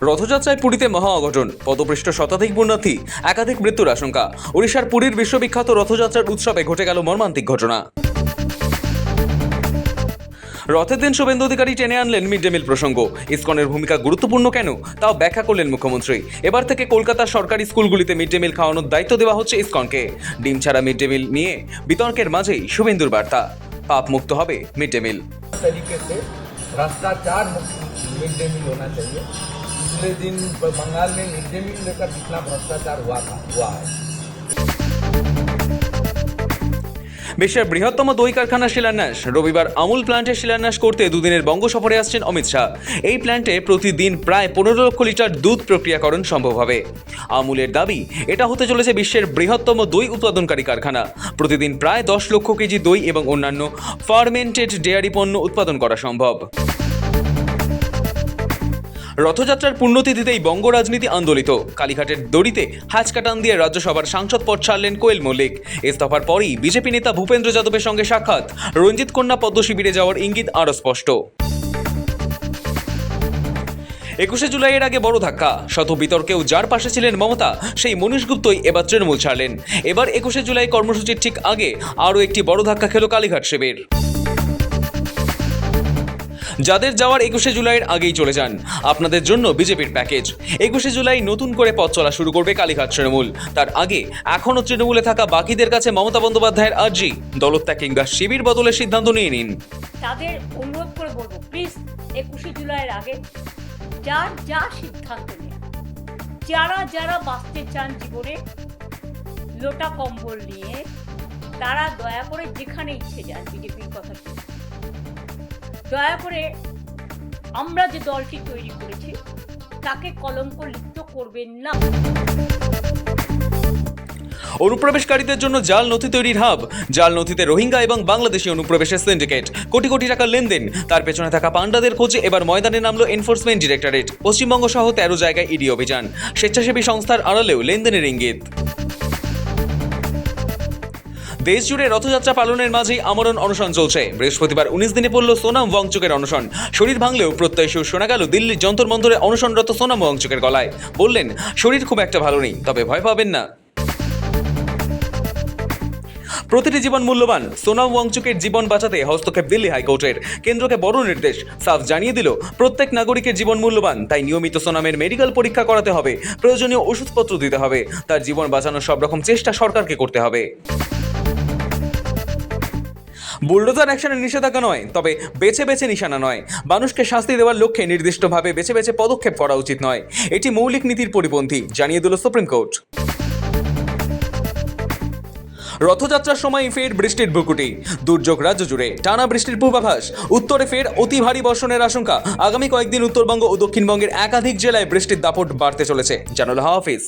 রথযাত্রায় পুরীতে মহা অঘটন, পদপৃষ্ট শতাধিক পুণ্যার্থী, একাধিক মৃত্যুর আশঙ্কা। ওড়িশার পুরীর বিশ্ববিখ্যাত রথযাত্রার উৎসবে ঘটে গেল মর্মান্তিক ঘটনা। রথের দিন শুভেন্দু অধিকারী টেনে আনলেন মিড ডে মিল প্রসঙ্গ। ইসকনের ভূমিকা গুরুত্বপূর্ণ কেন তাও ব্যাখ্যা করলেন মুখ্যমন্ত্রী। এবার থেকে কলকাতার সরকারি স্কুলগুলিতে মিড ডে মিল খাওয়ানোর দায়িত্ব দেওয়া হচ্ছে ইসকনকে। ডিম ছাড়া মিড ডে মিল নিয়ে বিতর্কের মাঝেই শুভেন্দুর বার্তা, পাপ মুক্ত হবে মিড ডে মিল। तरीके से भ्रष्टाचार मुक्त मिड डे मील होना चाहिए। पिछले दिन बंगाल में मिड डे मील लेकर जितना भ्रष्टाचार हुआ है। বিশ্বের বৃহত্তম দই কারখানার শিলান্যাস। রবিবার আমুল প্ল্যান্টের শিলান্যাস করতে দুদিনের বঙ্গ সফরে আসছেন অমিত শাহ। এই প্ল্যান্টে প্রতিদিন প্রায় 15 লক্ষ লিটার দুধ প্রক্রিয়াকরণ সম্ভব হবে। আমুলের দাবি, এটা হতে চলেছে বিশ্বের বৃহত্তম দই উৎপাদনকারী কারখানা। প্রতিদিন প্রায় 10 লক্ষ কেজি দই এবং অন্যান্য ফার্মেন্টেড ডেয়ারি পণ্য উৎপাদন করা সম্ভব। রথযাত্রার পুণ্যতিথিতেই বঙ্গ রাজনীতি আন্দোলিত। কালীঘাটের দড়িতে হ্যাচকা টান দিয়ে রাজ্যসভার সাংসদ পদ ছাড়লেন কোয়েল মল্লিক। ইস্তফার পরই বিজেপি নেতা ভূপেন্দ্র যাদবের সঙ্গে সাক্ষাৎ। রঞ্জিত কন্যা পদ্ম শিবিরে যাওয়ার ইঙ্গিত আরও স্পষ্ট। 21শে জুলাইয়ের আগে বড় ধাক্কা। শত বিতর্কেও যার পাশে ছিলেন মমতা, সেই মনীশ গুপ্তই এবার তৃণমূল ছাড়লেন। এবার 21শে জুলাই কর্মসূচির ঠিক আগে আরও একটি বড় ধাক্কা খেল কালীঘাট শিবির। যাদের যাওয়ার 21শে জুলাইয়ের আগেই চলে যান, আপনাদের জন্য বিজেপির প্যাকেজ। 21শে জুলাই নতুন করে পথ চলা শুরু করবে কালীঘাট তৃণমূল। তার আগে এখনও তৃণমূলে থাকা বাকিদের কাছে মমতা বন্দ্যোপাধ্যায়ের আর্জি, দলত্যাগ কিংবা শিবির বদলের সিদ্ধান্ত নিয়ে নিন। তাদের অনুরোধ করে বলবো, প্লিজ 21শে জুলাইয়ের আগে যার যা সিদ্ধান্ত নেন, যারা বাঁচতে চান জীবনে লোটা কম্বল নিয়ে, তারা দয়া করে যেখানে ইচ্ছে যান। বিজেপির কথা দয়া করে আমরা যে দলটি তৈরি করেছি তাকে কলঙ্ক লিপ্ত করবেন না। অনুপ্রবেশকারীদের জন্য জাল নথি তৈরির হাব। জাল নথিতে রোহিঙ্গা এবং বাংলাদেশি অনুপ্রবেশের সিন্ডিকেট, কোটি কোটি টাকা লেনদেন। তার পেছনে থাকা পান্ডাদের খোঁজে এবার ময়দানে নামলো এনফোর্সমেন্ট ডিরেক্টরেট। পশ্চিমবঙ্গ সহ 13 জায়গায় ইডি অভিযান। স্বেচ্ছাসেবী সংস্থার আড়ালেও লেনদেনের ইঙ্গিত। দেশ জুড়ে রথযাত্রা পালনের মাঝেই আমরণ অনশন চলছে। বৃহস্পতিবার 19 দিনে পড়ল সোনাম ওয়াংচুকের অনশন। শরীর ভাঙলেও প্রত্যয় সুর শোনা গেল দিল্লির যন্তর মন্তরে অনশনরত সোনাম ওয়াংচুকের গলায়। বললেন, শরীর খুব একটা ভালো নেই, তবে ভয় পাবেন না। প্রতিটি জীবন মূল্যবান। সোনাম ওয়াংচুকের জীবন বাঁচাতে হস্তক্ষেপ দিল্লি হাইকোর্টের। কেন্দ্রকে বড় নির্দেশ, সাফ জানিয়ে দিল প্রত্যেক নাগরিকের জীবন মূল্যবান। তাই নিয়মিত সোনামের মেডিকেল পরীক্ষা করাতে হবে, প্রয়োজনীয় ওষুধপত্র দিতে হবে। তার জীবন বাঁচানোর সব রকম চেষ্টা সরকারকে করতে হবে। বুলডোজার অ্যাকশনের নিষেধাজ্ঞা নয়, তবে বেছে বেছে নিশানা নয়। মানুষকে শাস্তি দেওয়ার লক্ষ্যে নির্দিষ্টভাবে বেছে বেছে পদক্ষেপ করা উচিত নয়। এটি মৌলিক নীতির পরিপন্থী, জানিয়ে দিল সুপ্রিম কোর্ট। রথযাত্রার সময় ফের বৃষ্টির ভ্রুকুটি। দুর্যোগ রাজ্য জুড়ে, টানা বৃষ্টির পূর্বাভাস। উত্তরে ফের অতি ভারী বর্ষণের আশঙ্কা। আগামী কয়েকদিন উত্তরবঙ্গ ও দক্ষিণবঙ্গের একাধিক জেলায় বৃষ্টির দাপট বাড়তে চলেছে, জানালো হাওয়া অফিস।